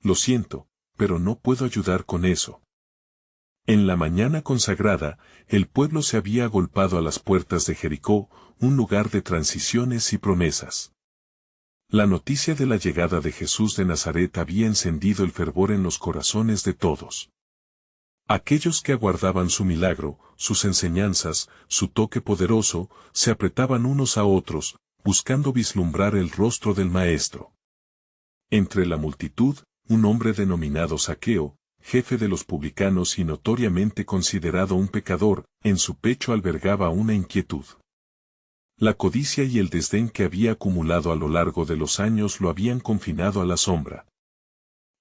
Lo siento, pero no puedo ayudar con eso. En la mañana consagrada, el pueblo se había agolpado a las puertas de Jericó, un lugar de transiciones y promesas. La noticia de la llegada de Jesús de Nazaret había encendido el fervor en los corazones de todos. Aquellos que aguardaban su milagro, sus enseñanzas, su toque poderoso, se apretaban unos a otros, buscando vislumbrar el rostro del Maestro. Entre la multitud, un hombre denominado Zaqueo, jefe de los publicanos y notoriamente considerado un pecador, en su pecho albergaba una inquietud. La codicia y el desdén que había acumulado a lo largo de los años lo habían confinado a la sombra.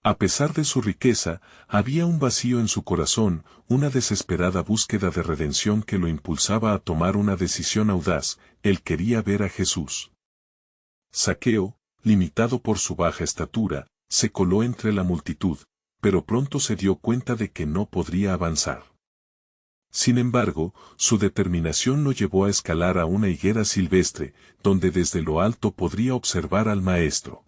A pesar de su riqueza, había un vacío en su corazón, una desesperada búsqueda de redención que lo impulsaba a tomar una decisión audaz. Él quería ver a Jesús. Zaqueo, limitado por su baja estatura, se coló entre la multitud, pero pronto se dio cuenta de que no podría avanzar. Sin embargo, su determinación lo llevó a escalar a una higuera silvestre, donde desde lo alto podría observar al Maestro.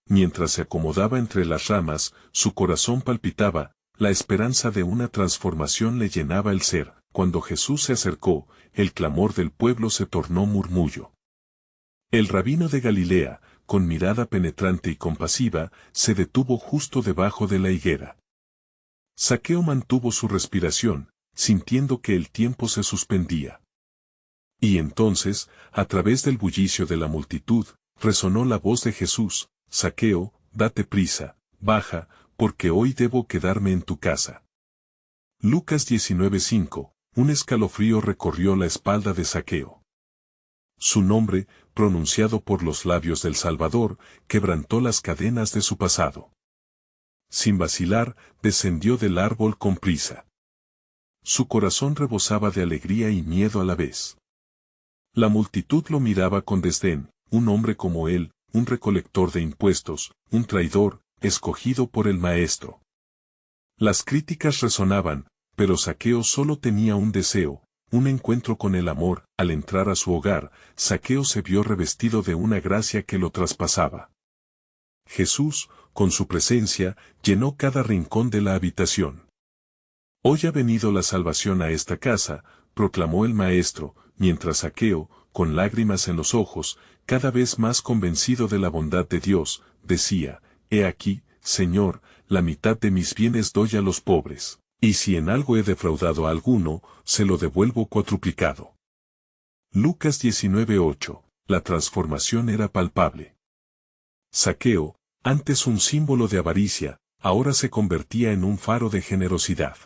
Mientras se acomodaba entre las ramas, su corazón palpitaba, la esperanza de una transformación le llenaba el ser. Cuando Jesús se acercó, el clamor del pueblo se tornó murmullo. El rabino de Galilea, con mirada penetrante y compasiva, se detuvo justo debajo de la higuera. Zaqueo mantuvo su respiración, sintiendo que el tiempo se suspendía. Y entonces, a través del bullicio de la multitud, resonó la voz de Jesús: Zaqueo, date prisa, baja, porque hoy debo quedarme en tu casa. Lucas 19:5. Un escalofrío recorrió la espalda de Zaqueo. Su nombre, pronunciado por los labios del Salvador, quebrantó las cadenas de su pasado. Sin vacilar, descendió del árbol con prisa. Su corazón rebosaba de alegría y miedo a la vez. La multitud lo miraba con desdén, un hombre como él, un recolector de impuestos, un traidor, escogido por el Maestro. Las críticas resonaban, pero Zaqueo solo tenía un deseo, un encuentro con el amor. Al entrar a su hogar, Zaqueo se vio revestido de una gracia que lo traspasaba. Jesús, con su presencia, llenó cada rincón de la habitación. Hoy ha venido la salvación a esta casa, proclamó el Maestro, mientras Zaqueo, con lágrimas en los ojos, cada vez más convencido de la bondad de Dios, decía: He aquí, Señor, la mitad de mis bienes doy a los pobres, y si en algo he defraudado a alguno, se lo devuelvo cuatruplicado. Lucas 19:8. La transformación era palpable. Zaqueo, antes un símbolo de avaricia, ahora se convertía en un faro de generosidad.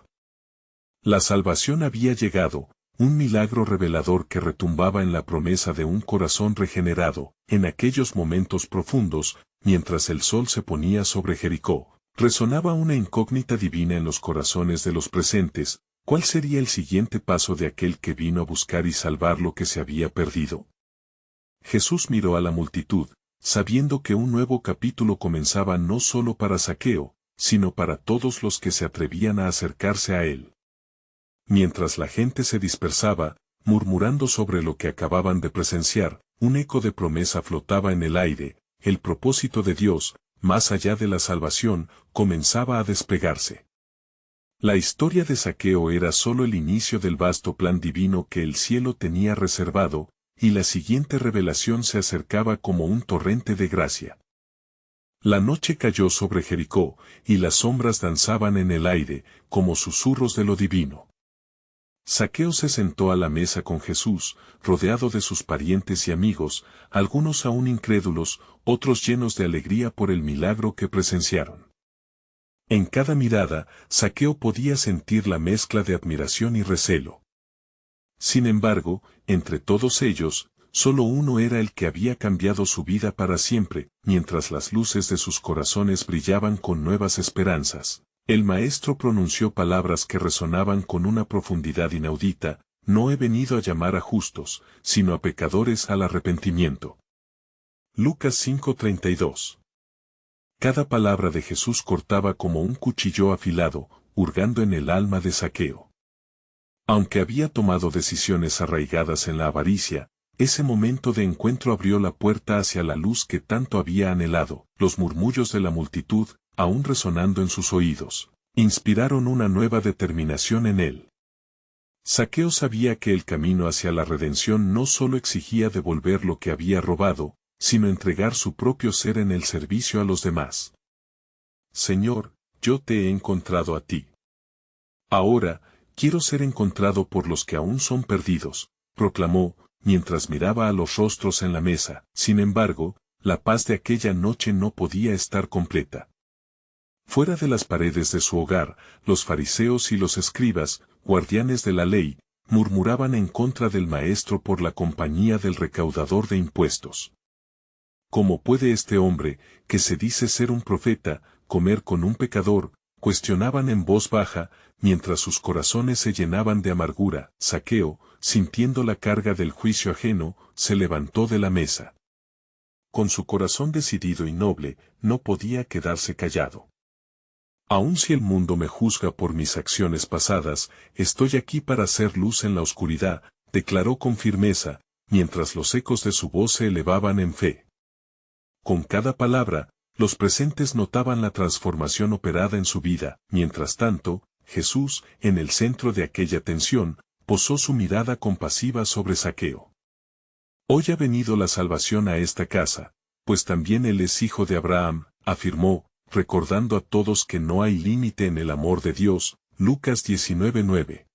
La salvación había llegado, un milagro revelador que retumbaba en la promesa de un corazón regenerado. En aquellos momentos profundos, mientras el sol se ponía sobre Jericó, resonaba una incógnita divina en los corazones de los presentes: ¿cuál sería el siguiente paso de aquel que vino a buscar y salvar lo que se había perdido? Jesús miró a la multitud, sabiendo que un nuevo capítulo comenzaba no solo para Zaqueo, sino para todos los que se atrevían a acercarse a él. Mientras la gente se dispersaba, murmurando sobre lo que acababan de presenciar, un eco de promesa flotaba en el aire: el propósito de Dios, más allá de la salvación, comenzaba a despegarse. La historia de Zaqueo era solo el inicio del vasto plan divino que el cielo tenía reservado, y la siguiente revelación se acercaba como un torrente de gracia. La noche cayó sobre Jericó, y las sombras danzaban en el aire, como susurros de lo divino. Zaqueo se sentó a la mesa con Jesús, rodeado de sus parientes y amigos, algunos aún incrédulos, otros llenos de alegría por el milagro que presenciaron. En cada mirada, Zaqueo podía sentir la mezcla de admiración y recelo. Sin embargo, entre todos ellos, solo uno era el que había cambiado su vida para siempre. Mientras las luces de sus corazones brillaban con nuevas esperanzas, el Maestro pronunció palabras que resonaban con una profundidad inaudita: no he venido a llamar a justos, sino a pecadores al arrepentimiento. Lucas 5:32. Cada palabra de Jesús cortaba como un cuchillo afilado, hurgando en el alma de Zaqueo. Aunque había tomado decisiones arraigadas en la avaricia, ese momento de encuentro abrió la puerta hacia la luz que tanto había anhelado. Los murmullos de la multitud, aún resonando en sus oídos, inspiraron una nueva determinación en él. Zaqueo sabía que el camino hacia la redención no solo exigía devolver lo que había robado, sino entregar su propio ser en el servicio a los demás. Señor, yo te he encontrado a ti. Ahora, quiero ser encontrado por los que aún son perdidos, proclamó, mientras miraba a los rostros en la mesa. Sin embargo, la paz de aquella noche no podía estar completa. Fuera de las paredes de su hogar, los fariseos y los escribas, guardianes de la ley, murmuraban en contra del maestro por la compañía del recaudador de impuestos. ¿Cómo puede este hombre, que se dice ser un profeta, comer con un pecador? Cuestionaban en voz baja, mientras sus corazones se llenaban de amargura. Zaqueo, sintiendo la carga del juicio ajeno, se levantó de la mesa. Con su corazón decidido y noble, no podía quedarse callado. Aun si el mundo me juzga por mis acciones pasadas, estoy aquí para hacer luz en la oscuridad, declaró con firmeza, mientras los ecos de su voz se elevaban en fe. Con cada palabra, los presentes notaban la transformación operada en su vida. Mientras tanto, Jesús, en el centro de aquella tensión, posó su mirada compasiva sobre Zaqueo. Hoy ha venido la salvación a esta casa, pues también él es hijo de Abraham, afirmó, recordando a todos que no hay límite en el amor de Dios. Lucas 19:9.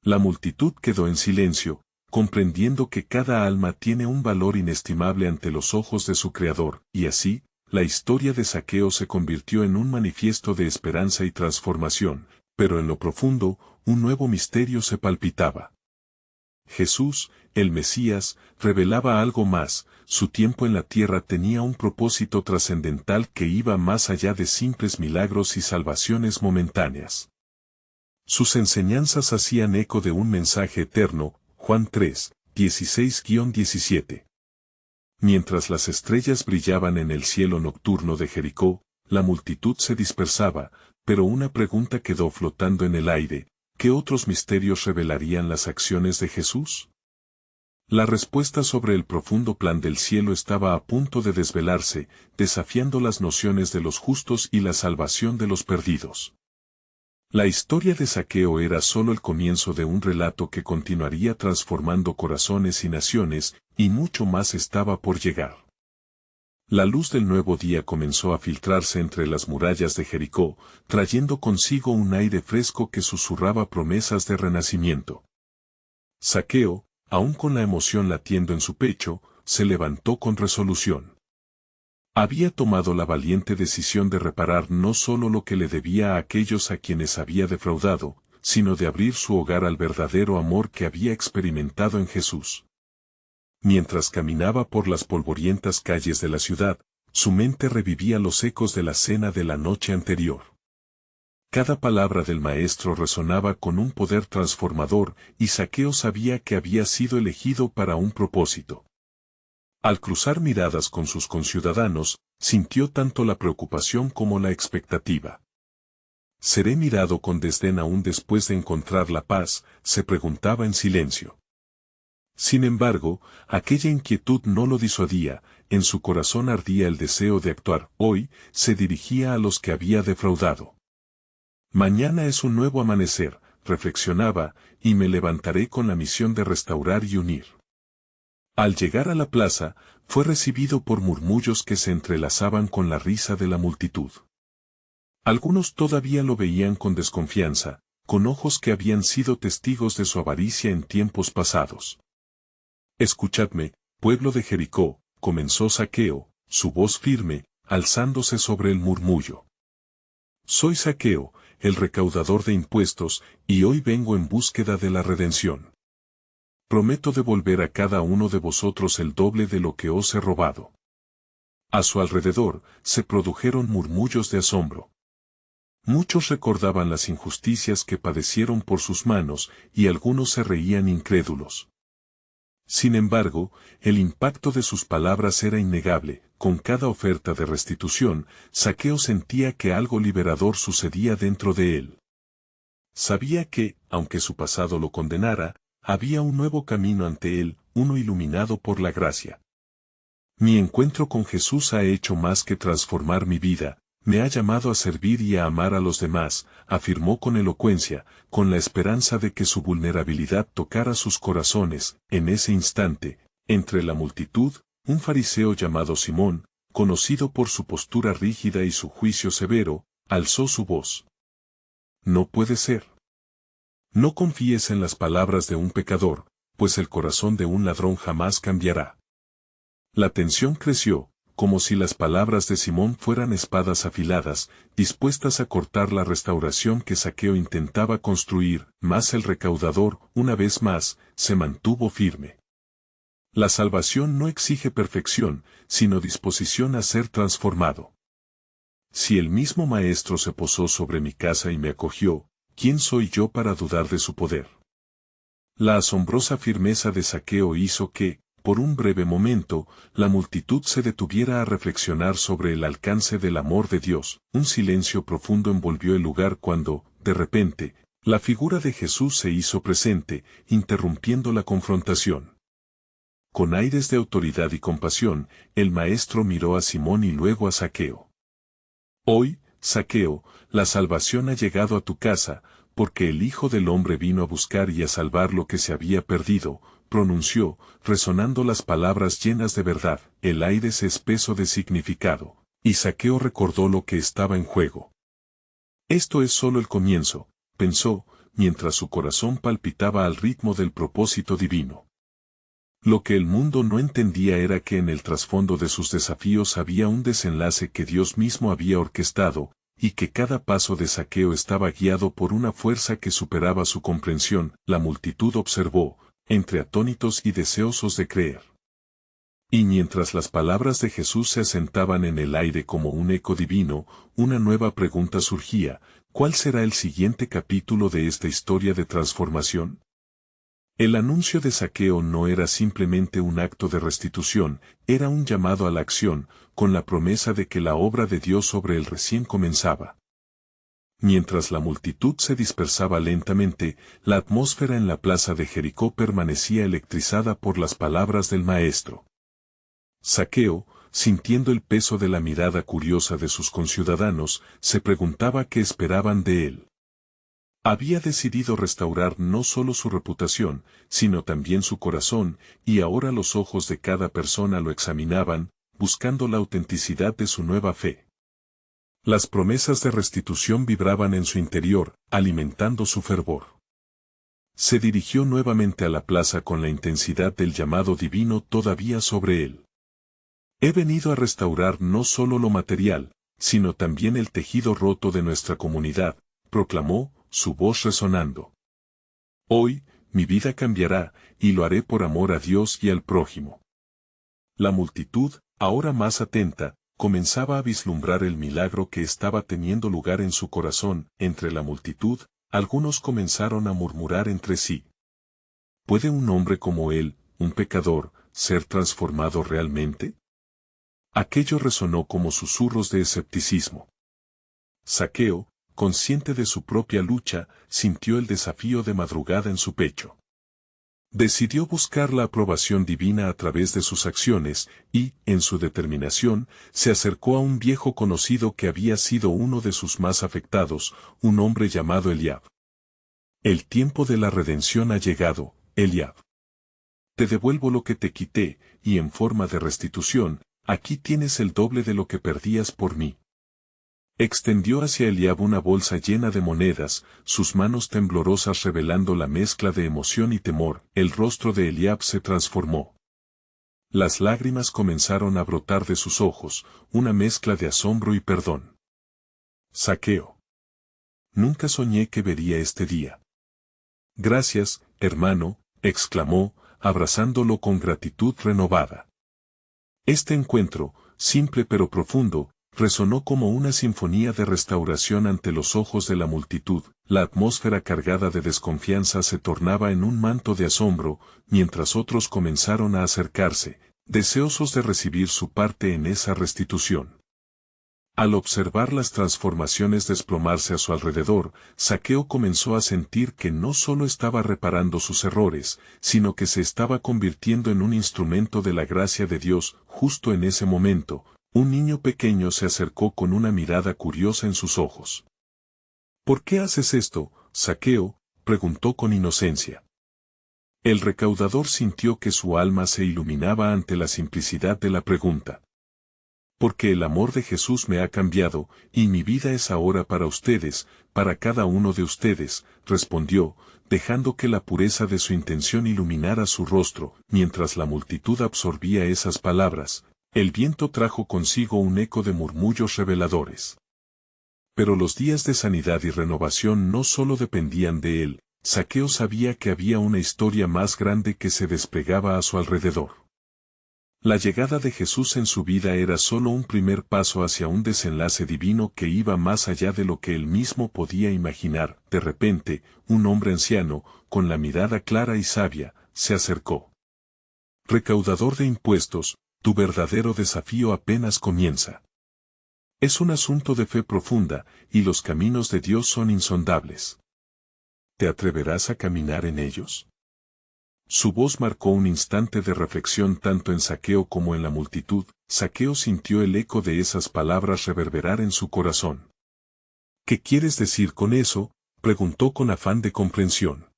La multitud quedó en silencio, comprendiendo que cada alma tiene un valor inestimable ante los ojos de su Creador, y así, la historia de Zaqueo se convirtió en un manifiesto de esperanza y transformación, pero en lo profundo, un nuevo misterio se palpitaba. Jesús, el Mesías, revelaba algo más. Su tiempo en la tierra tenía un propósito trascendental que iba más allá de simples milagros y salvaciones momentáneas. Sus enseñanzas hacían eco de un mensaje eterno. Juan 3, 16-17. Mientras las estrellas brillaban en el cielo nocturno de Jericó, la multitud se dispersaba, pero una pregunta quedó flotando en el aire: ¿qué otros misterios revelarían las acciones de Jesús? La respuesta sobre el profundo plan del cielo estaba a punto de desvelarse, desafiando las nociones de los justos y la salvación de los perdidos. La historia de Zaqueo era solo el comienzo de un relato que continuaría transformando corazones y naciones, y mucho más estaba por llegar. La luz del nuevo día comenzó a filtrarse entre las murallas de Jericó, trayendo consigo un aire fresco que susurraba promesas de renacimiento. Zaqueo, aún con la emoción latiendo en su pecho, se levantó con resolución. Había tomado la valiente decisión de reparar no solo lo que le debía a aquellos a quienes había defraudado, sino de abrir su hogar al verdadero amor que había experimentado en Jesús. Mientras caminaba por las polvorientas calles de la ciudad, su mente revivía los ecos de la cena de la noche anterior. Cada palabra del maestro resonaba con un poder transformador, y Zaqueo sabía que había sido elegido para un propósito. Al cruzar miradas con sus conciudadanos, sintió tanto la preocupación como la expectativa. ¿Seré mirado con desdén aún después de encontrar la paz?, se preguntaba en silencio. Sin embargo, aquella inquietud no lo disuadía, en su corazón ardía el deseo de actuar. Hoy, se dirigía a los que había defraudado. Mañana es un nuevo amanecer, reflexionaba, y me levantaré con la misión de restaurar y unir. Al llegar a la plaza, fue recibido por murmullos que se entrelazaban con la risa de la multitud. Algunos todavía lo veían con desconfianza, con ojos que habían sido testigos de su avaricia en tiempos pasados. Escuchadme, pueblo de Jericó, comenzó Zaqueo, su voz firme, alzándose sobre el murmullo. Soy Zaqueo, el recaudador de impuestos, y hoy vengo en búsqueda de la redención. Prometo devolver a cada uno de vosotros el doble de lo que os he robado. A su alrededor, se produjeron murmullos de asombro. Muchos recordaban las injusticias que padecieron por sus manos, y algunos se reían incrédulos. Sin embargo, el impacto de sus palabras era innegable. Con cada oferta de restitución, Zaqueo sentía que algo liberador sucedía dentro de él. Sabía que, aunque su pasado lo condenara, había un nuevo camino ante él, uno iluminado por la gracia. Mi encuentro con Jesús ha hecho más que transformar mi vida, Me ha llamado a servir y a amar a los demás, afirmó con elocuencia, con la esperanza de que su vulnerabilidad tocara sus corazones. En ese instante, entre la multitud, un fariseo llamado Simón, conocido por su postura rígida y su juicio severo, alzó su voz. No puede ser. No confíes en las palabras de un pecador, pues el corazón de un ladrón jamás cambiará. La tensión creció, como si las palabras de Simón fueran espadas afiladas, dispuestas a cortar la restauración que Zaqueo intentaba construir, mas el recaudador, una vez más, se mantuvo firme. La salvación no exige perfección, sino disposición a ser transformado. Si el mismo Maestro se posó sobre mi casa y me acogió, ¿quién soy yo para dudar de su poder? La asombrosa firmeza de Zaqueo hizo que, por un breve momento, la multitud se detuviera a reflexionar sobre el alcance del amor de Dios. Un silencio profundo envolvió el lugar cuando, de repente, la figura de Jesús se hizo presente, interrumpiendo la confrontación. Con aires de autoridad y compasión, el Maestro miró a Simón y luego a Zaqueo. Hoy, Zaqueo, la salvación ha llegado a tu casa, porque el Hijo del Hombre vino a buscar y a salvar lo que se había perdido, pronunció, resonando las palabras llenas de verdad. El aire se espesó de significado, y Zaqueo recordó lo que estaba en juego. Esto es solo el comienzo, pensó, mientras su corazón palpitaba al ritmo del propósito divino. Lo que el mundo no entendía era que en el trasfondo de sus desafíos había un desenlace que Dios mismo había orquestado, y que cada paso de Zaqueo estaba guiado por una fuerza que superaba su comprensión. La multitud observó, entre atónitos y deseosos de creer. Y mientras las palabras de Jesús se asentaban en el aire como un eco divino, una nueva pregunta surgía: ¿cuál será el siguiente capítulo de esta historia de transformación? El anuncio de Zaqueo no era simplemente un acto de restitución, era un llamado a la acción, con la promesa de que la obra de Dios sobre él recién comenzaba. Mientras la multitud se dispersaba lentamente, la atmósfera en la plaza de Jericó permanecía electrizada por las palabras del Maestro. Zaqueo, sintiendo el peso de la mirada curiosa de sus conciudadanos, se preguntaba qué esperaban de él. Había decidido restaurar no solo su reputación, sino también su corazón, y ahora los ojos de cada persona lo examinaban, buscando la autenticidad de su nueva fe. Las promesas de restitución vibraban en su interior, alimentando su fervor. Se dirigió nuevamente a la plaza con la intensidad del llamado divino todavía sobre él. He venido a restaurar no solo lo material, sino también el tejido roto de nuestra comunidad, proclamó, su voz resonando. Hoy, mi vida cambiará, y lo haré por amor a Dios y al prójimo. La multitud, ahora más atenta, comenzaba a vislumbrar el milagro que estaba teniendo lugar en su corazón. Entre la multitud, algunos comenzaron a murmurar entre sí. ¿Puede un hombre como él, un pecador, ser transformado realmente? Aquello resonó como susurros de escepticismo. Zaqueo, consciente de su propia lucha, sintió el desafío de madrugada en su pecho. Decidió buscar la aprobación divina a través de sus acciones, y, en su determinación, se acercó a un viejo conocido que había sido uno de sus más afectados, un hombre llamado Eliab. El tiempo de la redención ha llegado, Eliab. Te devuelvo lo que te quité, y en forma de restitución, aquí tienes el doble de lo que perdías por mí. Extendió hacia Eliab una bolsa llena de monedas, sus manos temblorosas revelando la mezcla de emoción y temor. El rostro de Eliab se transformó. Las lágrimas comenzaron a brotar de sus ojos, una mezcla de asombro y perdón. Zaqueo. Nunca soñé que vería este día. Gracias, hermano, exclamó, abrazándolo con gratitud renovada. Este encuentro, simple pero profundo, resonó como una sinfonía de restauración ante los ojos de la multitud. La atmósfera cargada de desconfianza se tornaba en un manto de asombro, mientras otros comenzaron a acercarse, deseosos de recibir su parte en esa restitución. Al observar las transformaciones desplomarse a su alrededor, Zaqueo comenzó a sentir que no solo estaba reparando sus errores, sino que se estaba convirtiendo en un instrumento de la gracia de Dios. Justo en ese momento, Un niño pequeño se acercó con una mirada curiosa en sus ojos. ¿Por qué haces esto, Zaqueo?, preguntó con inocencia. El recaudador sintió que su alma se iluminaba ante la simplicidad de la pregunta. Porque el amor de Jesús me ha cambiado, y mi vida es ahora para ustedes, para cada uno de ustedes, respondió, dejando que la pureza de su intención iluminara su rostro. Mientras la multitud absorbía esas palabras, el viento trajo consigo un eco de murmullos reveladores. Pero los días de sanidad y renovación no solo dependían de él. Zaqueo sabía que había una historia más grande que se desplegaba a su alrededor. La llegada de Jesús en su vida era solo un primer paso hacia un desenlace divino que iba más allá de lo que él mismo podía imaginar. De repente, un hombre anciano, con la mirada clara y sabia, se acercó. Recaudador de impuestos, tu verdadero desafío apenas comienza. Es un asunto de fe profunda, y los caminos de Dios son insondables. ¿Te atreverás a caminar en ellos? Su voz marcó un instante de reflexión tanto en Zaqueo como en la multitud. Zaqueo sintió el eco de esas palabras reverberar en su corazón. ¿Qué quieres decir con eso?, preguntó con afán de comprensión.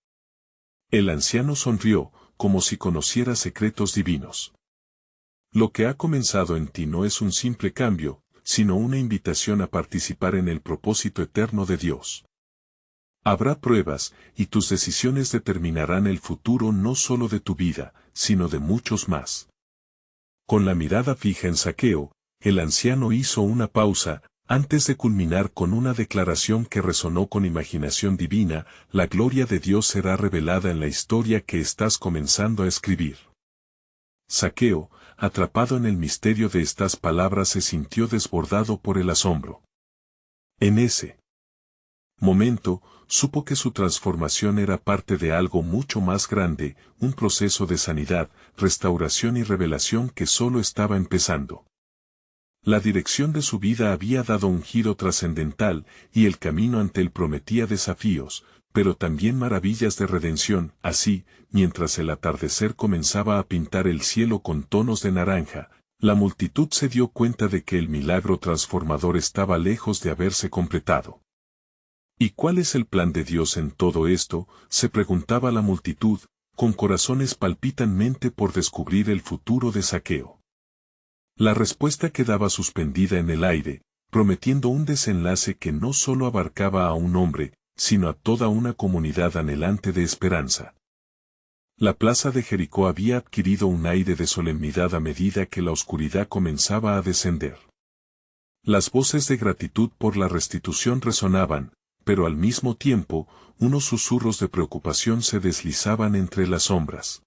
El anciano sonrió, como si conociera secretos divinos. Lo que ha comenzado en ti no es un simple cambio, sino una invitación a participar en el propósito eterno de Dios. Habrá pruebas, y tus decisiones determinarán el futuro no solo de tu vida, sino de muchos más. Con la mirada fija en Zaqueo, el anciano hizo una pausa, antes de culminar con una declaración que resonó con imaginación divina: la gloria de Dios será revelada en la historia que estás comenzando a escribir. Zaqueo, atrapado en el misterio de estas palabras, se sintió desbordado por el asombro. En ese momento, supo que su transformación era parte de algo mucho más grande, un proceso de sanidad, restauración y revelación que solo estaba empezando. La dirección de su vida había dado un giro trascendental, y el camino ante él prometía desafíos, pero también maravillas de redención. Así, mientras el atardecer comenzaba a pintar el cielo con tonos de naranja, la multitud se dio cuenta de que el milagro transformador estaba lejos de haberse completado. ¿Y cuál es el plan de Dios en todo esto?, se preguntaba la multitud, con corazones palpitantemente por descubrir el futuro de Zaqueo. La respuesta quedaba suspendida en el aire, prometiendo un desenlace que no solo abarcaba a un hombre, sino a toda una comunidad anhelante de esperanza. La plaza de Jericó había adquirido un aire de solemnidad a medida que la oscuridad comenzaba a descender. Las voces de gratitud por la restitución resonaban, pero al mismo tiempo, unos susurros de preocupación se deslizaban entre las sombras.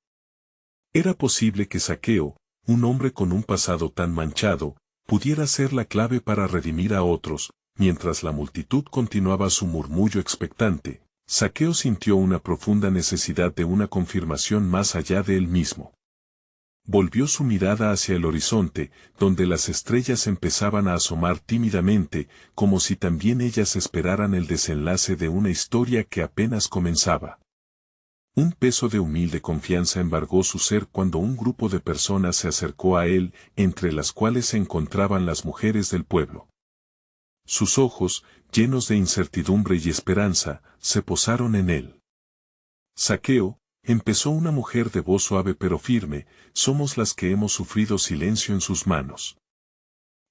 Era posible que Zaqueo, un hombre con un pasado tan manchado, pudiera ser la clave para redimir a otros. Mientras la multitud continuaba su murmullo expectante, Zaqueo sintió una profunda necesidad de una confirmación más allá de él mismo. Volvió su mirada hacia el horizonte, donde las estrellas empezaban a asomar tímidamente, como si también ellas esperaran el desenlace de una historia que apenas comenzaba. Un peso de humilde confianza embargó su ser cuando un grupo de personas se acercó a él, entre las cuales se encontraban las mujeres del pueblo. Sus ojos, llenos de incertidumbre y esperanza, se posaron en él. Zaqueo, empezó una mujer de voz suave pero firme, somos las que hemos sufrido silencio en sus manos.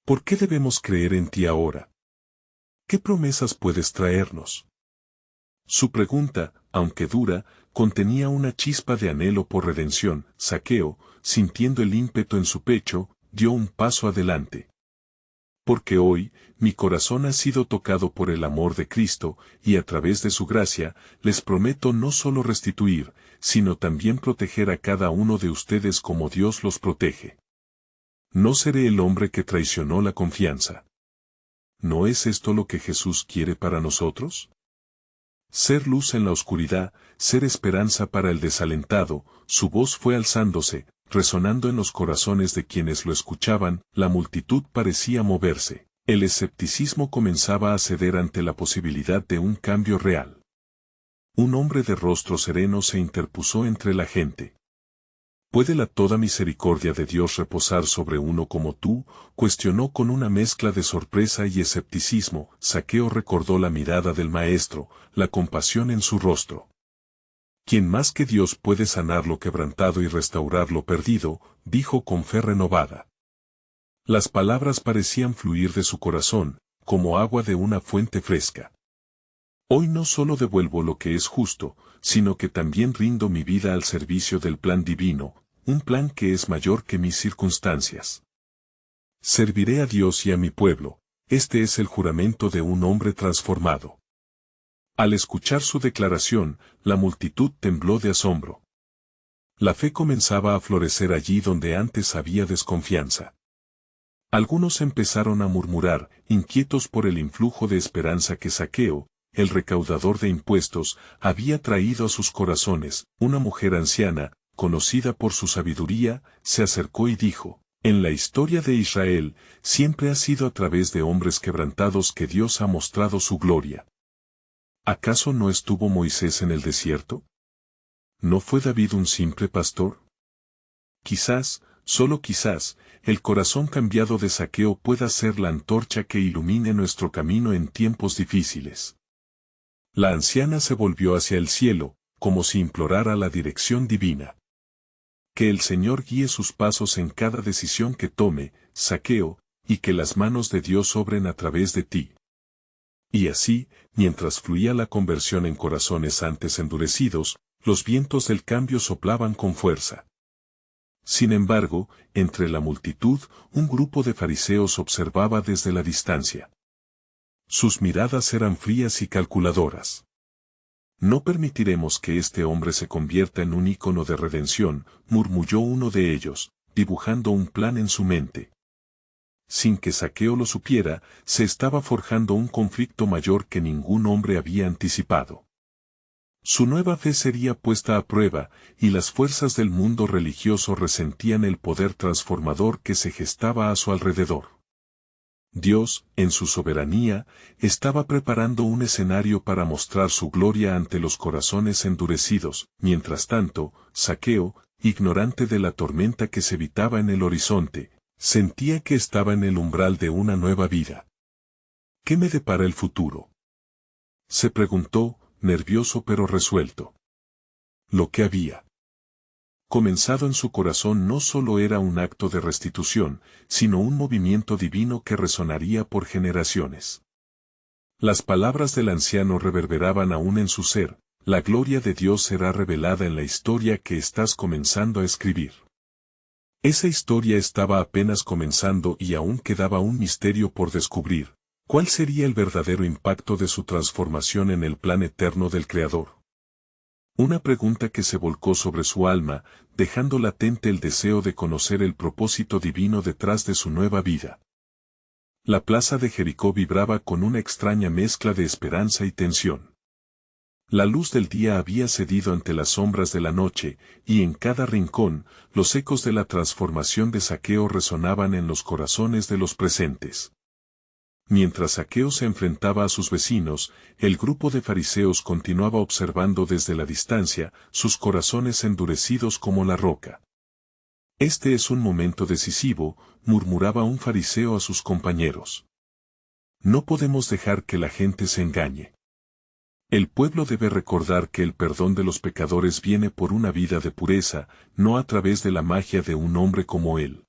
¿Por qué debemos creer en ti ahora? ¿Qué promesas puedes traernos? Su pregunta, aunque dura, contenía una chispa de anhelo por redención. Zaqueo, sintiendo el ímpetu en su pecho, dio un paso adelante. Porque hoy, mi corazón ha sido tocado por el amor de Cristo, y a través de su gracia, les prometo no solo restituir, sino también proteger a cada uno de ustedes como Dios los protege. No seré el hombre que traicionó la confianza. ¿No es esto lo que Jesús quiere para nosotros? Ser luz en la oscuridad, ser esperanza para el desalentado. Su voz fue alzándose, resonando en los corazones de quienes lo escuchaban. La multitud parecía moverse. El escepticismo comenzaba a ceder ante la posibilidad de un cambio real. Un hombre de rostro sereno se interpuso entre la gente. ¿Puede la toda misericordia de Dios reposar sobre uno como tú? Cuestionó con una mezcla de sorpresa y escepticismo. Zaqueo recordó la mirada del maestro, la compasión en su rostro. ¿Quién más que Dios puede sanar lo quebrantado y restaurar lo perdido?, dijo con fe renovada. Las palabras parecían fluir de su corazón, como agua de una fuente fresca. Hoy no solo devuelvo lo que es justo, sino que también rindo mi vida al servicio del plan divino, un plan que es mayor que mis circunstancias. Serviré a Dios y a mi pueblo, este es el juramento de un hombre transformado. Al escuchar su declaración, la multitud tembló de asombro. La fe comenzaba a florecer allí donde antes había desconfianza. Algunos empezaron a murmurar, inquietos por el influjo de esperanza que Zaqueo, el recaudador de impuestos, había traído a sus corazones. Una mujer anciana, conocida por su sabiduría, se acercó y dijo: en la historia de Israel, siempre ha sido a través de hombres quebrantados que Dios ha mostrado su gloria. ¿Acaso no estuvo Moisés en el desierto? ¿No fue David un simple pastor? Quizás, solo quizás, el corazón cambiado de Zaqueo pueda ser la antorcha que ilumine nuestro camino en tiempos difíciles. La anciana se volvió hacia el cielo, como si implorara la dirección divina. Que el Señor guíe sus pasos en cada decisión que tome, Zaqueo, y que las manos de Dios obren a través de ti. Y así, mientras fluía la conversión en corazones antes endurecidos, los vientos del cambio soplaban con fuerza. Sin embargo, entre la multitud, un grupo de fariseos observaba desde la distancia. Sus miradas eran frías y calculadoras. No permitiremos que este hombre se convierta en un ícono de redención, murmuró uno de ellos, dibujando un plan en su mente. Sin que Zaqueo lo supiera, se estaba forjando un conflicto mayor que ningún hombre había anticipado. Su nueva fe sería puesta a prueba, y las fuerzas del mundo religioso resentían el poder transformador que se gestaba a su alrededor. Dios, en su soberanía, estaba preparando un escenario para mostrar su gloria ante los corazones endurecidos. Mientras tanto, Zaqueo, ignorante de la tormenta que se evitaba en el horizonte, sentía que estaba en el umbral de una nueva vida. ¿Qué me depara el futuro?, se preguntó, nervioso pero resuelto. Lo que había comenzado en su corazón no solo era un acto de restitución, sino un movimiento divino que resonaría por generaciones. Las palabras del anciano reverberaban aún en su ser: la gloria de Dios será revelada en la historia que estás comenzando a escribir. Esa historia estaba apenas comenzando y aún quedaba un misterio por descubrir. ¿Cuál sería el verdadero impacto de su transformación en el plan eterno del Creador? Una pregunta que se volcó sobre su alma, dejando latente el deseo de conocer el propósito divino detrás de su nueva vida. La plaza de Jericó vibraba con una extraña mezcla de esperanza y tensión. La luz del día había cedido ante las sombras de la noche, y en cada rincón, los ecos de la transformación de Zaqueo resonaban en los corazones de los presentes. Mientras Zaqueo se enfrentaba a sus vecinos, el grupo de fariseos continuaba observando desde la distancia, sus corazones endurecidos como la roca. Este es un momento decisivo, murmuraba un fariseo a sus compañeros. No podemos dejar que la gente se engañe. El pueblo debe recordar que el perdón de los pecadores viene por una vida de pureza, no a través de la magia de un hombre como él.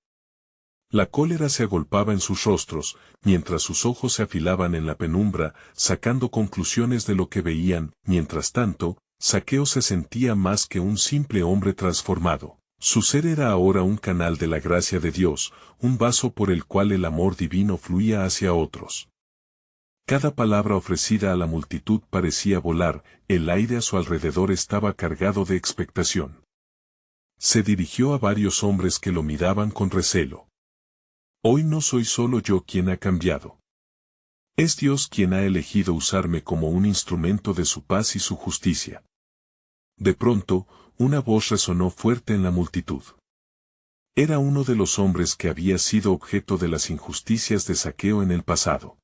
La cólera se agolpaba en sus rostros, mientras sus ojos se afilaban en la penumbra, sacando conclusiones de lo que veían. Mientras tanto, Zaqueo se sentía más que un simple hombre transformado. Su ser era ahora un canal de la gracia de Dios, un vaso por el cual el amor divino fluía hacia otros. Cada palabra ofrecida a la multitud parecía volar, el aire a su alrededor estaba cargado de expectación. Se dirigió a varios hombres que lo miraban con recelo. Hoy no soy solo yo quien ha cambiado. Es Dios quien ha elegido usarme como un instrumento de su paz y su justicia. De pronto, una voz resonó fuerte en la multitud. Era uno de los hombres que había sido objeto de las injusticias de Zaqueo en el pasado.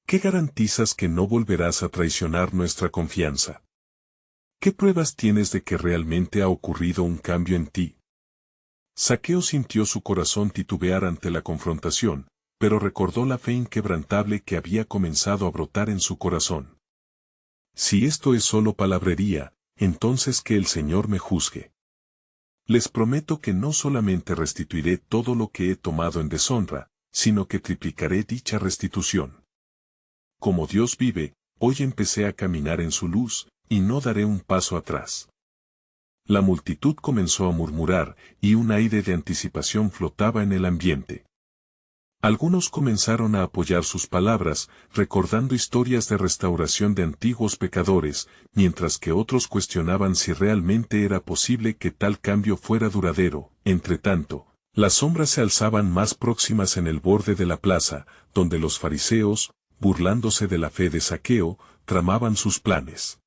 ¿Qué garantizas que no volverás a traicionar nuestra confianza? ¿Qué pruebas tienes de que realmente ha ocurrido un cambio en ti? Zaqueo sintió su corazón titubear ante la confrontación, pero recordó la fe inquebrantable que había comenzado a brotar en su corazón. Si esto es solo palabrería, entonces que el Señor me juzgue. Les prometo que no solamente restituiré todo lo que he tomado en deshonra, sino que triplicaré dicha restitución. Como Dios vive, hoy empecé a caminar en su luz, y no daré un paso atrás. La multitud comenzó a murmurar, y un aire de anticipación flotaba en el ambiente. Algunos comenzaron a apoyar sus palabras, recordando historias de restauración de antiguos pecadores, mientras que otros cuestionaban si realmente era posible que tal cambio fuera duradero. Entretanto, las sombras se alzaban más próximas en el borde de la plaza, donde los fariseos, burlándose de la fe de Zaqueo, tramaban sus planes.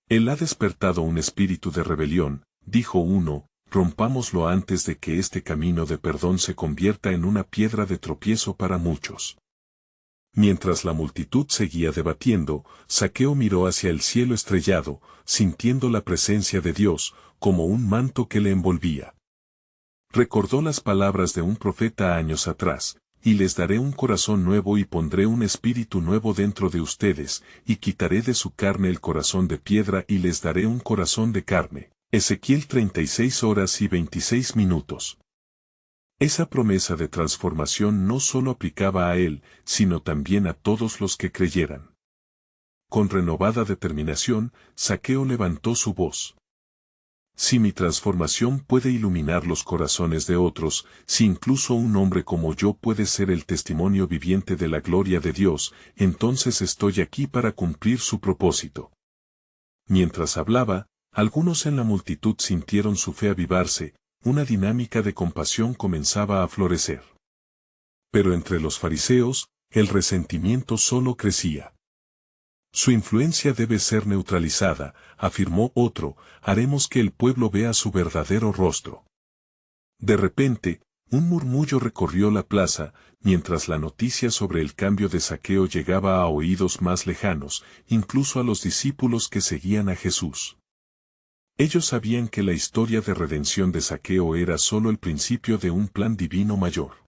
Él ha despertado un espíritu de rebelión, dijo uno, rompámoslo antes de que este camino de perdón se convierta en una piedra de tropiezo para muchos. Mientras la multitud seguía debatiendo, Zaqueo miró hacia el cielo estrellado, sintiendo la presencia de Dios, como un manto que le envolvía. Recordó las palabras de un profeta años atrás, y les daré un corazón nuevo y pondré un espíritu nuevo dentro de ustedes, y quitaré de su carne el corazón de piedra y les daré un corazón de carne. Ezequiel 36:26. Esa promesa de transformación no solo aplicaba a él, sino también a todos los que creyeran. Con renovada determinación, Zaqueo levantó su voz. Si mi transformación puede iluminar los corazones de otros, si incluso un hombre como yo puede ser el testimonio viviente de la gloria de Dios, entonces estoy aquí para cumplir su propósito. Mientras hablaba, algunos en la multitud sintieron su fe avivarse, una dinámica de compasión comenzaba a florecer. Pero entre los fariseos, el resentimiento solo crecía. Su influencia debe ser neutralizada, afirmó otro, haremos que el pueblo vea su verdadero rostro. De repente, un murmullo recorrió la plaza, mientras la noticia sobre el cambio de Zaqueo llegaba a oídos más lejanos, incluso a los discípulos que seguían a Jesús. Ellos sabían que la historia de redención de Zaqueo era solo el principio de un plan divino mayor.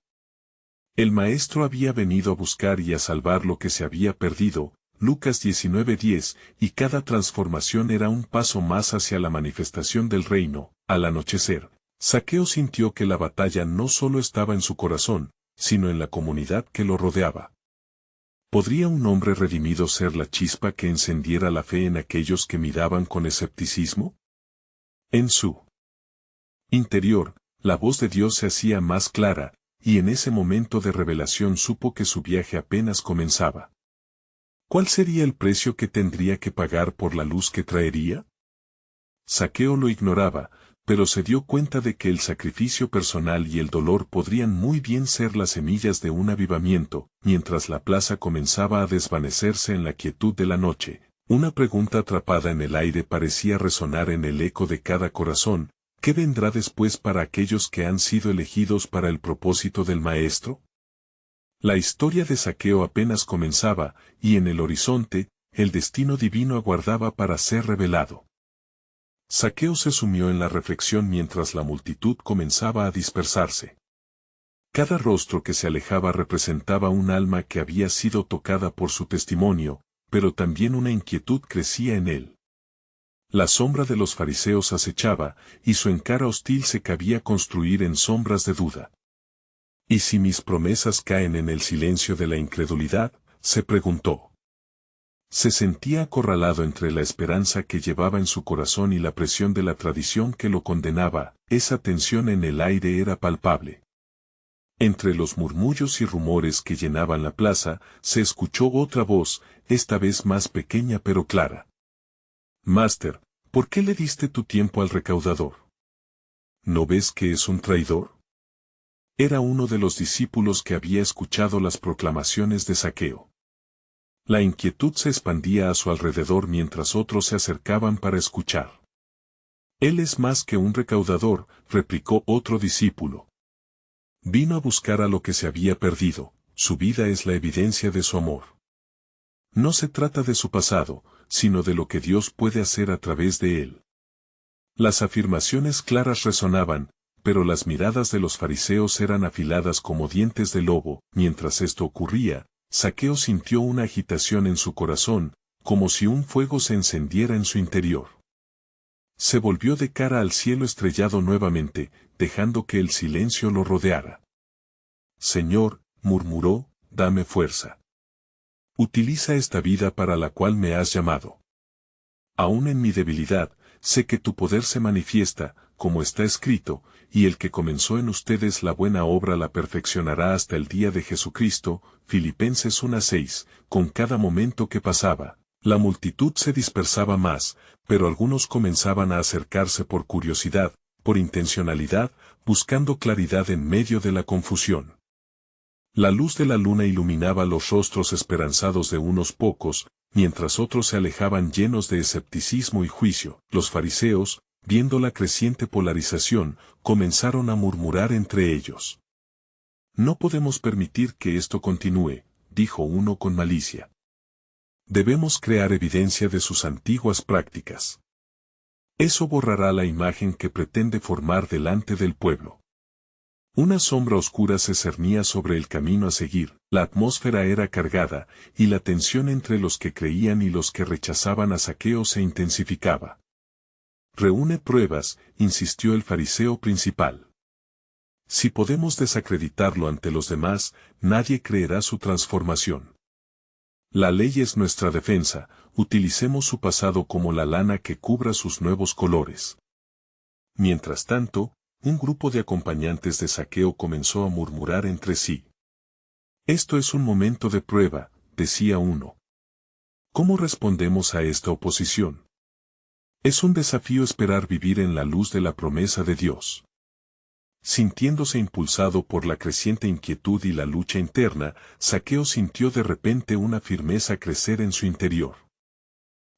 El Maestro había venido a buscar y a salvar lo que se había perdido, Lucas 19:10, y cada transformación era un paso más hacia la manifestación del reino. Al anochecer, Zaqueo sintió que la batalla no solo estaba en su corazón, sino en la comunidad que lo rodeaba. ¿Podría un hombre redimido ser la chispa que encendiera la fe en aquellos que miraban con escepticismo? En su interior, la voz de Dios se hacía más clara, y en ese momento de revelación supo que su viaje apenas comenzaba. ¿Cuál sería el precio que tendría que pagar por la luz que traería? Zaqueo lo ignoraba, pero se dio cuenta de que el sacrificio personal y el dolor podrían muy bien ser las semillas de un avivamiento. Mientras la plaza comenzaba a desvanecerse en la quietud de la noche, una pregunta atrapada en el aire parecía resonar en el eco de cada corazón: ¿qué vendrá después para aquellos que han sido elegidos para el propósito del Maestro? La historia de Zaqueo apenas comenzaba, y en el horizonte, el destino divino aguardaba para ser revelado. Zaqueo se sumió en la reflexión mientras la multitud comenzaba a dispersarse. Cada rostro que se alejaba representaba un alma que había sido tocada por su testimonio, pero también una inquietud crecía en él. La sombra de los fariseos acechaba, y su encara hostil se cabía construir en sombras de duda. ¿Y si mis promesas caen en el silencio de la incredulidad?, se preguntó. Se sentía acorralado entre la esperanza que llevaba en su corazón y la presión de la tradición que lo condenaba. Esa tensión en el aire era palpable. Entre los murmullos y rumores que llenaban la plaza, se escuchó otra voz, esta vez más pequeña pero clara. Máster, ¿por qué le diste tu tiempo al recaudador? ¿No ves que es un traidor? Era uno de los discípulos que había escuchado las proclamaciones de Zaqueo. La inquietud se expandía a su alrededor mientras otros se acercaban para escuchar. Él es más que un recaudador, replicó otro discípulo. Vino a buscar a lo que se había perdido, su vida es la evidencia de su amor. No se trata de su pasado, sino de lo que Dios puede hacer a través de él. Las afirmaciones claras resonaban, pero las miradas de los fariseos eran afiladas como dientes de lobo. Mientras esto ocurría, Zaqueo sintió una agitación en su corazón, como si un fuego se encendiera en su interior. Se volvió de cara al cielo estrellado nuevamente, dejando que el silencio lo rodeara. Señor, murmuró, dame fuerza. Utiliza esta vida para la cual me has llamado. Aún en mi debilidad, sé que tu poder se manifiesta, como está escrito, y el que comenzó en ustedes la buena obra la perfeccionará hasta el día de Jesucristo. Filipenses 1:6. Con cada momento que pasaba, la multitud se dispersaba más, pero algunos comenzaban a acercarse por curiosidad, por intencionalidad, buscando claridad en medio de la confusión. La luz de la luna iluminaba los rostros esperanzados de unos pocos, mientras otros se alejaban llenos de escepticismo y juicio. Los fariseos, viendo la creciente polarización, comenzaron a murmurar entre ellos. No podemos permitir que esto continúe, dijo uno con malicia. Debemos crear evidencia de sus antiguas prácticas. Eso borrará la imagen que pretende formar delante del pueblo. Una sombra oscura se cernía sobre el camino a seguir, la atmósfera era cargada, y la tensión entre los que creían y los que rechazaban a Zaqueo se intensificaba. Reúne pruebas, insistió el fariseo principal. Si podemos desacreditarlo ante los demás, nadie creerá su transformación. La ley es nuestra defensa, utilicemos su pasado como la lana que cubra sus nuevos colores. Mientras tanto, un grupo de acompañantes de Zaqueo comenzó a murmurar entre sí. Esto es un momento de prueba, decía uno. ¿Cómo respondemos a esta oposición? Es un desafío esperar vivir en la luz de la promesa de Dios. Sintiéndose impulsado por la creciente inquietud y la lucha interna, Zaqueo sintió de repente una firmeza crecer en su interior.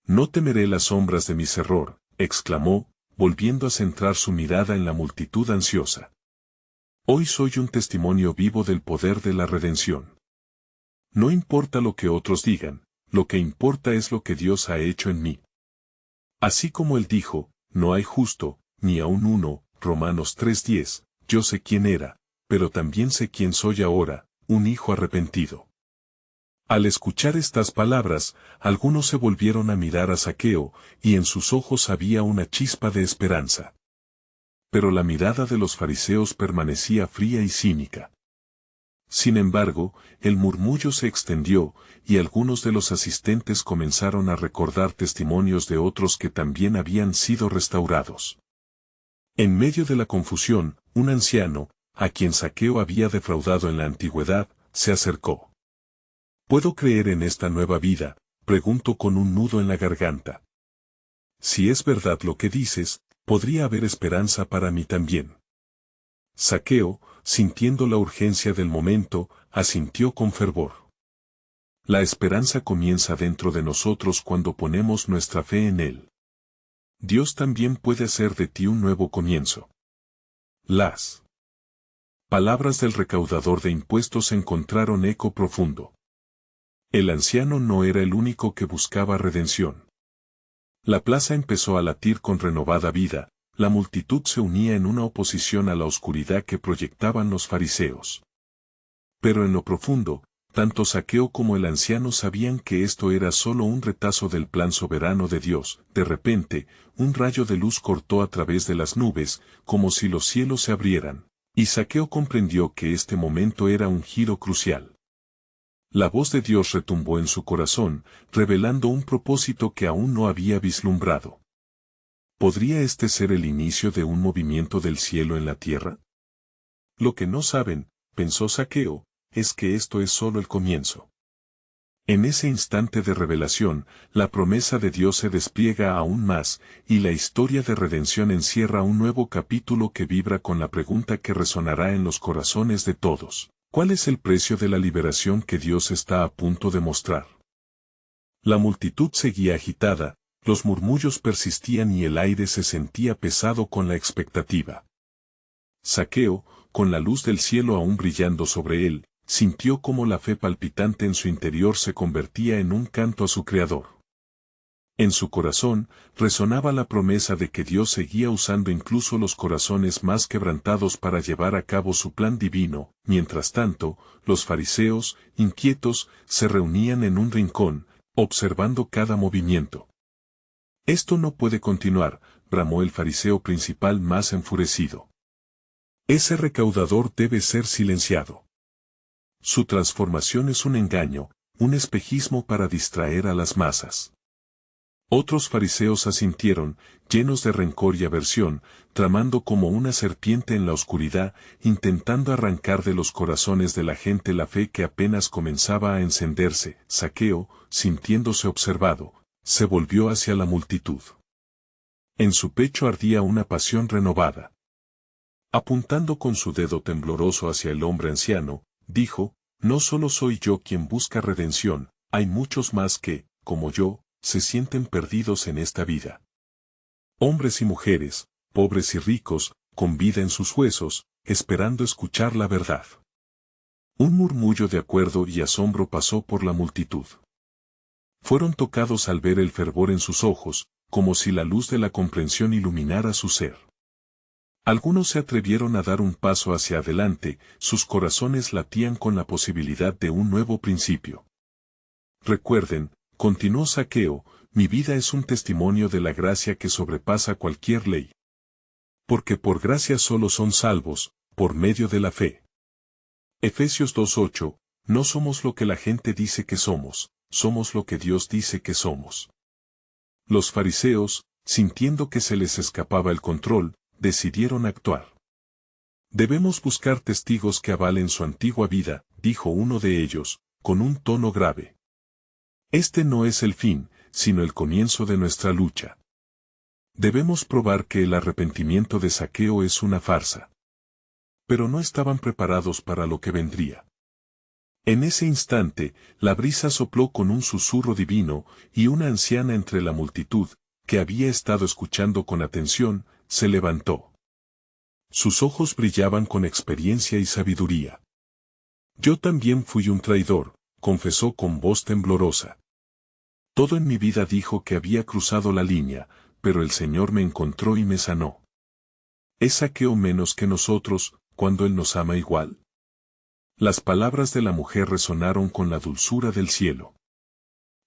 No temeré las sombras de mi error, exclamó, volviendo a centrar su mirada en la multitud ansiosa. Hoy soy un testimonio vivo del poder de la redención. No importa lo que otros digan, lo que importa es lo que Dios ha hecho en mí. Así como él dijo, no hay justo, ni aun uno, Romanos 3:10, yo sé quién era, pero también sé quién soy ahora, un hijo arrepentido. Al escuchar estas palabras, algunos se volvieron a mirar a Zaqueo, y en sus ojos había una chispa de esperanza. Pero la mirada de los fariseos permanecía fría y cínica. Sin embargo, el murmullo se extendió, y algunos de los asistentes comenzaron a recordar testimonios de otros que también habían sido restaurados. En medio de la confusión, un anciano, a quien Zaqueo había defraudado en la antigüedad, se acercó. ¿Puedo creer en esta nueva vida?, preguntó con un nudo en la garganta. Si es verdad lo que dices, podría haber esperanza para mí también. Zaqueo, sintiendo la urgencia del momento, asintió con fervor. La esperanza comienza dentro de nosotros cuando ponemos nuestra fe en Él. Dios también puede hacer de ti un nuevo comienzo. Las palabras del recaudador de impuestos encontraron eco profundo. El anciano no era el único que buscaba redención. La plaza empezó a latir con renovada vida, la multitud se unía en una oposición a la oscuridad que proyectaban los fariseos. Pero en lo profundo, tanto Zaqueo como el anciano sabían que esto era solo un retazo del plan soberano de Dios. De repente, un rayo de luz cortó a través de las nubes, como si los cielos se abrieran, y Zaqueo comprendió que este momento era un giro crucial. La voz de Dios retumbó en su corazón, revelando un propósito que aún no había vislumbrado. ¿Podría este ser el inicio de un movimiento del cielo en la tierra? Lo que no saben, pensó Zaqueo, es que esto es solo el comienzo. En ese instante de revelación, la promesa de Dios se despliega aún más, y la historia de redención encierra un nuevo capítulo que vibra con la pregunta que resonará en los corazones de todos. ¿Cuál es el precio de la liberación que Dios está a punto de mostrar? La multitud seguía agitada, los murmullos persistían y el aire se sentía pesado con la expectativa. Zaqueo, con la luz del cielo aún brillando sobre él, sintió como la fe palpitante en su interior se convertía en un canto a su Creador. En su corazón resonaba la promesa de que Dios seguía usando incluso los corazones más quebrantados para llevar a cabo su plan divino. Mientras tanto, los fariseos, inquietos, se reunían en un rincón, observando cada movimiento. Esto no puede continuar, bramó el fariseo principal más enfurecido. Ese recaudador debe ser silenciado. Su transformación es un engaño, un espejismo para distraer a las masas. Otros fariseos asintieron, llenos de rencor y aversión, tramando como una serpiente en la oscuridad, intentando arrancar de los corazones de la gente la fe que apenas comenzaba a encenderse. Zaqueo, sintiéndose observado, se volvió hacia la multitud. En su pecho ardía una pasión renovada. Apuntando con su dedo tembloroso hacia el hombre anciano, dijo, no solo soy yo quien busca redención, hay muchos más que, como yo, se sienten perdidos en esta vida. Hombres y mujeres, pobres y ricos, con vida en sus huesos, esperando escuchar la verdad. Un murmullo de acuerdo y asombro pasó por la multitud. Fueron tocados al ver el fervor en sus ojos, como si la luz de la comprensión iluminara su ser. Algunos se atrevieron a dar un paso hacia adelante, sus corazones latían con la posibilidad de un nuevo principio. Recuerden, continuó Zaqueo, mi vida es un testimonio de la gracia que sobrepasa cualquier ley. Porque por gracia solo son salvos, por medio de la fe. Efesios 2:8, no somos lo que la gente dice que somos, somos lo que Dios dice que somos. Los fariseos, sintiendo que se les escapaba el control, decidieron actuar. Debemos buscar testigos que avalen su antigua vida, dijo uno de ellos, con un tono grave. Este no es el fin, sino el comienzo de nuestra lucha. Debemos probar que el arrepentimiento de Zaqueo es una farsa. Pero no estaban preparados para lo que vendría. En ese instante, la brisa sopló con un susurro divino, y una anciana entre la multitud, que había estado escuchando con atención, se levantó. Sus ojos brillaban con experiencia y sabiduría. Yo también fui un traidor, confesó con voz temblorosa. Todo en mi vida dijo que había cruzado la línea, pero el Señor me encontró y me sanó. ¿Es Zaqueo menos que nosotros, cuando Él nos ama igual? Las palabras de la mujer resonaron con la dulzura del cielo.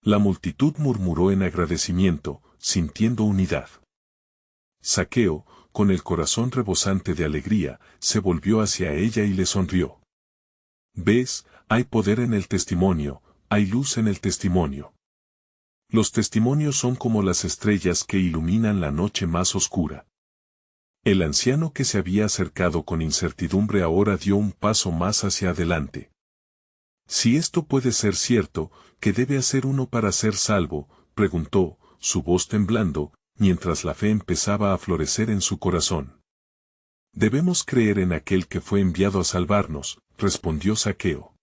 La multitud murmuró en agradecimiento, sintiendo unidad. Zaqueo, con el corazón rebosante de alegría, se volvió hacia ella y le sonrió. ¿Ves? Hay poder en el testimonio, hay luz en el testimonio. Los testimonios son como las estrellas que iluminan la noche más oscura. El anciano que se había acercado con incertidumbre ahora dio un paso más hacia adelante. Si esto puede ser cierto, ¿qué debe hacer uno para ser salvo?, preguntó, su voz temblando, mientras la fe empezaba a florecer en su corazón. Debemos creer en aquel que fue enviado a salvarnos, respondió Zaqueo.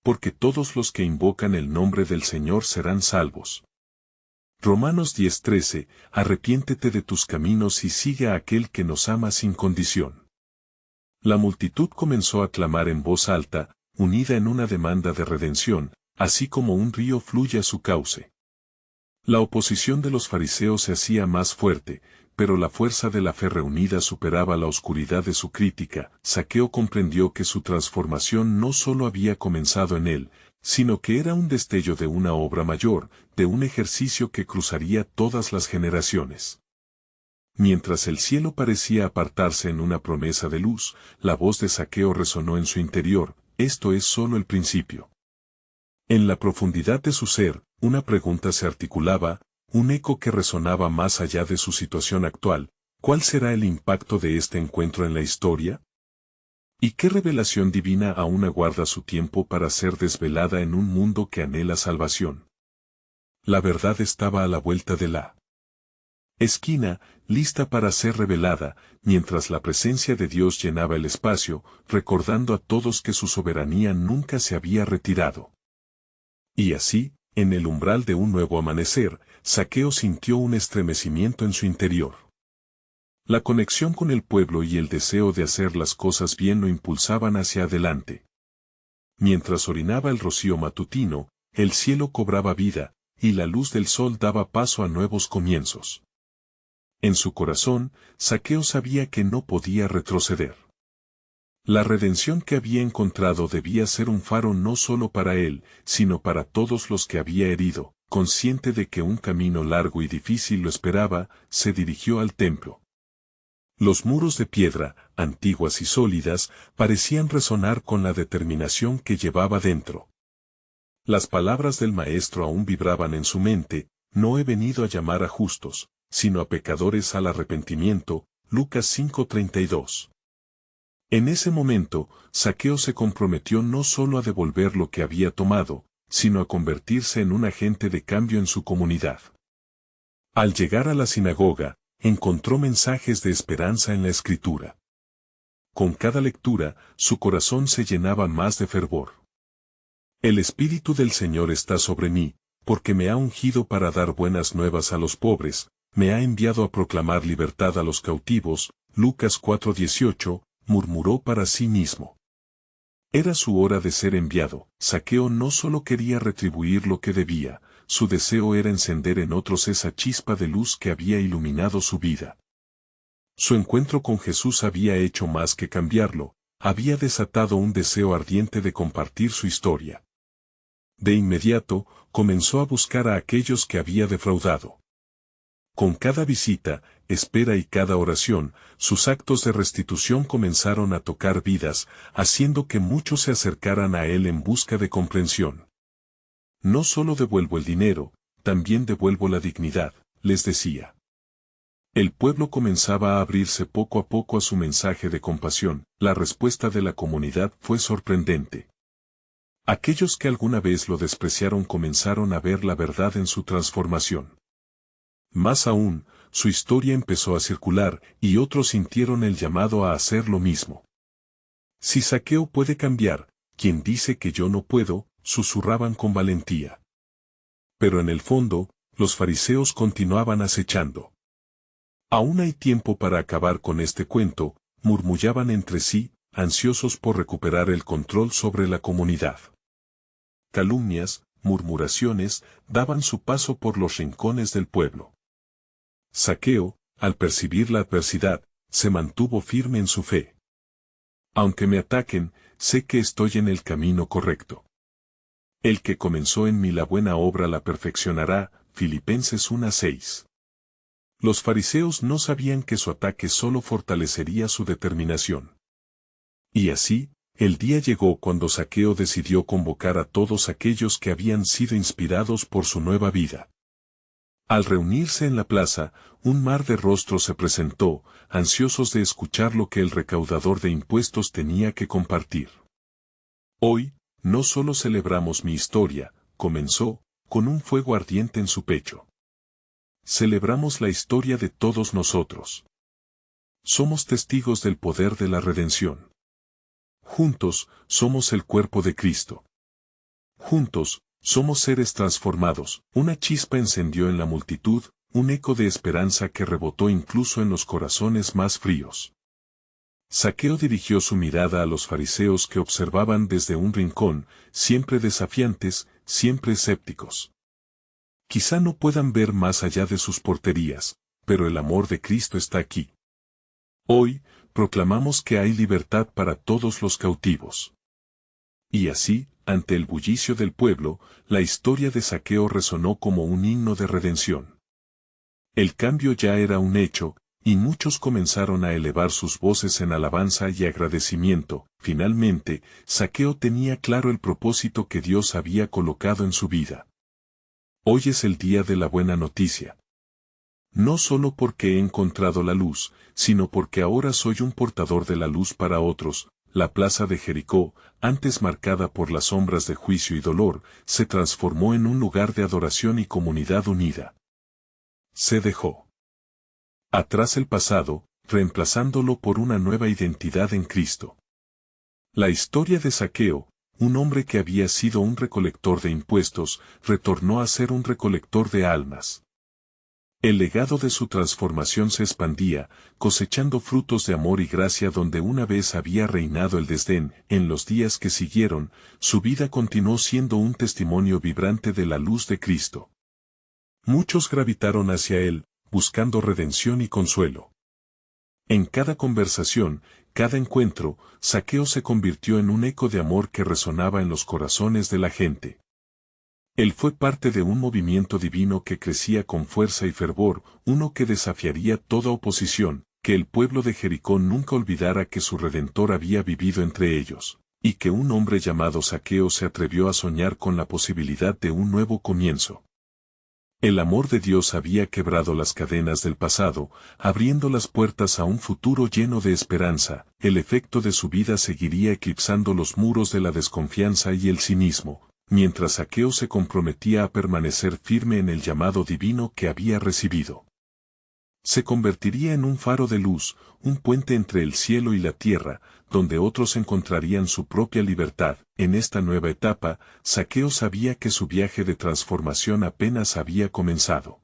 Porque todos los que invocan el nombre del Señor serán salvos. Romanos 10:13, arrepiéntete de tus caminos y sigue a aquel que nos ama sin condición. La multitud comenzó a clamar en voz alta, unida en una demanda de redención, así como un río fluye a su cauce. La oposición de los fariseos se hacía más fuerte, pero la fuerza de la fe reunida superaba la oscuridad de su crítica. Zaqueo comprendió que su transformación no solo había comenzado en él, sino que era un destello de una obra mayor, de un ejercicio que cruzaría todas las generaciones. Mientras el cielo parecía apartarse en una promesa de luz, la voz de Zaqueo resonó en su interior, esto es solo el principio. En la profundidad de su ser, una pregunta se articulaba, un eco que resonaba más allá de su situación actual, ¿cuál será el impacto de este encuentro en la historia? ¿Y qué revelación divina aún aguarda su tiempo para ser desvelada en un mundo que anhela salvación? La verdad estaba a la vuelta de la esquina, lista para ser revelada, mientras la presencia de Dios llenaba el espacio, recordando a todos que su soberanía nunca se había retirado. Y así, en el umbral de un nuevo amanecer, Zaqueo sintió un estremecimiento en su interior. La conexión con el pueblo y el deseo de hacer las cosas bien lo impulsaban hacia adelante. Mientras orinaba el rocío matutino, el cielo cobraba vida, y la luz del sol daba paso a nuevos comienzos. En su corazón, Zaqueo sabía que no podía retroceder. La redención que había encontrado debía ser un faro no solo para él, sino para todos los que había herido. Consciente de que un camino largo y difícil lo esperaba, se dirigió al templo. Los muros de piedra, antiguas y sólidas, parecían resonar con la determinación que llevaba dentro. Las palabras del maestro aún vibraban en su mente: no he venido a llamar a justos, sino a pecadores al arrepentimiento. Lucas 5:32. En ese momento, Zaqueo se comprometió no solo a devolver lo que había tomado, sino a convertirse en un agente de cambio en su comunidad. Al llegar a la sinagoga, encontró mensajes de esperanza en la Escritura. Con cada lectura, su corazón se llenaba más de fervor. El Espíritu del Señor está sobre mí, porque me ha ungido para dar buenas nuevas a los pobres, me ha enviado a proclamar libertad a los cautivos. Lucas 4:18, murmuró para sí mismo. Era su hora de ser enviado. Zaqueo no solo quería retribuir lo que debía, su deseo era encender en otros esa chispa de luz que había iluminado su vida. Su encuentro con Jesús había hecho más que cambiarlo, había desatado un deseo ardiente de compartir su historia. De inmediato, comenzó a buscar a aquellos que había defraudado. Con cada visita, espera y cada oración, sus actos de restitución comenzaron a tocar vidas, haciendo que muchos se acercaran a él en busca de comprensión. No solo devuelvo el dinero, también devuelvo la dignidad, les decía. El pueblo comenzaba a abrirse poco a poco a su mensaje de compasión. La respuesta de la comunidad fue sorprendente. Aquellos que alguna vez lo despreciaron comenzaron a ver la verdad en su transformación. Más aún, su historia empezó a circular, y otros sintieron el llamado a hacer lo mismo. Si Zaqueo puede cambiar, ¿quién dice que yo no puedo?, susurraban con valentía. Pero en el fondo, los fariseos continuaban acechando. Aún hay tiempo para acabar con este cuento, murmullaban entre sí, ansiosos por recuperar el control sobre la comunidad. Calumnias, murmuraciones, daban su paso por los rincones del pueblo. Zaqueo, al percibir la adversidad, se mantuvo firme en su fe. Aunque me ataquen, sé que estoy en el camino correcto. El que comenzó en mí la buena obra la perfeccionará. Filipenses 1:6. Los fariseos no sabían que su ataque solo fortalecería su determinación. Y así, el día llegó cuando Zaqueo decidió convocar a todos aquellos que habían sido inspirados por su nueva vida. Al reunirse en la plaza, un mar de rostros se presentó, ansiosos de escuchar lo que el recaudador de impuestos tenía que compartir. Hoy, no solo celebramos mi historia, comenzó, con un fuego ardiente en su pecho. Celebramos la historia de todos nosotros. Somos testigos del poder de la redención. Juntos, somos el cuerpo de Cristo. Juntos, somos seres transformados. Una chispa encendió en la multitud, un eco de esperanza que rebotó incluso en los corazones más fríos. Zaqueo dirigió su mirada a los fariseos que observaban desde un rincón, siempre desafiantes, siempre escépticos. Quizá no puedan ver más allá de sus porterías, pero el amor de Cristo está aquí. Hoy, proclamamos que hay libertad para todos los cautivos. Y así, ante el bullicio del pueblo, la historia de Zaqueo resonó como un himno de redención. El cambio ya era un hecho, y muchos comenzaron a elevar sus voces en alabanza y agradecimiento. Finalmente, Zaqueo tenía claro el propósito que Dios había colocado en su vida. Hoy es el día de la buena noticia. No solo porque he encontrado la luz, sino porque ahora soy un portador de la luz para otros. La plaza de Jericó, antes marcada por las sombras de juicio y dolor, se transformó en un lugar de adoración y comunidad unida. Se dejó atrás el pasado, reemplazándolo por una nueva identidad en Cristo. La historia de Zaqueo, un hombre que había sido un recolector de impuestos, retornó a ser un recolector de almas. El legado de su transformación se expandía, cosechando frutos de amor y gracia donde una vez había reinado el desdén. En los días que siguieron, su vida continuó siendo un testimonio vibrante de la luz de Cristo. Muchos gravitaron hacia él, buscando redención y consuelo. En cada conversación, cada encuentro, Zaqueo se convirtió en un eco de amor que resonaba en los corazones de la gente. Él fue parte de un movimiento divino que crecía con fuerza y fervor, uno que desafiaría toda oposición, que el pueblo de Jericó nunca olvidara que su Redentor había vivido entre ellos, y que un hombre llamado Zaqueo se atrevió a soñar con la posibilidad de un nuevo comienzo. El amor de Dios había quebrado las cadenas del pasado, abriendo las puertas a un futuro lleno de esperanza. El efecto de su vida seguiría eclipsando los muros de la desconfianza y el cinismo, mientras Zaqueo se comprometía a permanecer firme en el llamado divino que había recibido. Se convertiría en un faro de luz, un puente entre el cielo y la tierra, donde otros encontrarían su propia libertad. En esta nueva etapa, Zaqueo sabía que su viaje de transformación apenas había comenzado.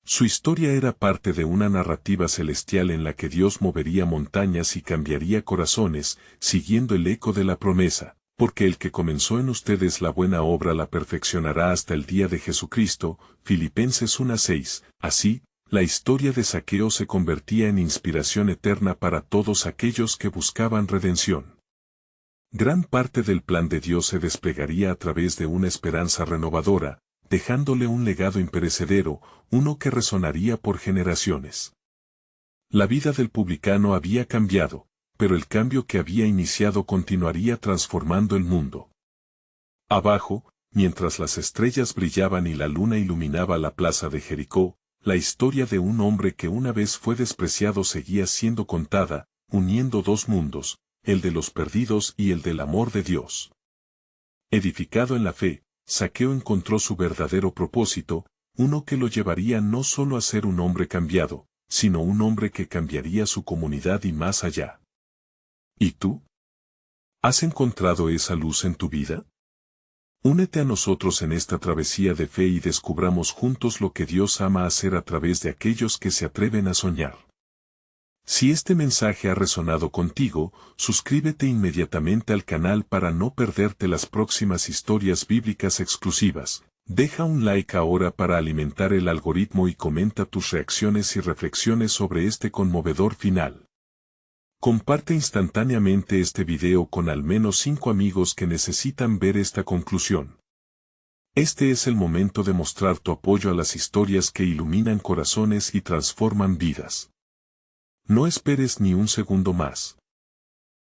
Su historia era parte de una narrativa celestial en la que Dios movería montañas y cambiaría corazones, siguiendo el eco de la promesa, porque el que comenzó en ustedes la buena obra la perfeccionará hasta el día de Jesucristo. Filipenses 1:6. Así, la historia de Zaqueo se convertía en inspiración eterna para todos aquellos que buscaban redención. Gran parte del plan de Dios se desplegaría a través de una esperanza renovadora, dejándole un legado imperecedero, uno que resonaría por generaciones. La vida del publicano había cambiado, pero el cambio que había iniciado continuaría transformando el mundo. Abajo, mientras las estrellas brillaban y la luna iluminaba la plaza de Jericó, la historia de un hombre que una vez fue despreciado seguía siendo contada, uniendo dos mundos, el de los perdidos y el del amor de Dios. Edificado en la fe, Zaqueo encontró su verdadero propósito, uno que lo llevaría no solo a ser un hombre cambiado, sino un hombre que cambiaría su comunidad y más allá. ¿Y tú? ¿Has encontrado esa luz en tu vida? Únete a nosotros en esta travesía de fe y descubramos juntos lo que Dios ama hacer a través de aquellos que se atreven a soñar. Si este mensaje ha resonado contigo, suscríbete inmediatamente al canal para no perderte las próximas historias bíblicas exclusivas. Deja un like ahora para alimentar el algoritmo y comenta tus reacciones y reflexiones sobre este conmovedor final. Comparte instantáneamente este video con al menos 5 amigos que necesitan ver esta conclusión. Este es el momento de mostrar tu apoyo a las historias que iluminan corazones y transforman vidas. No esperes ni un segundo más.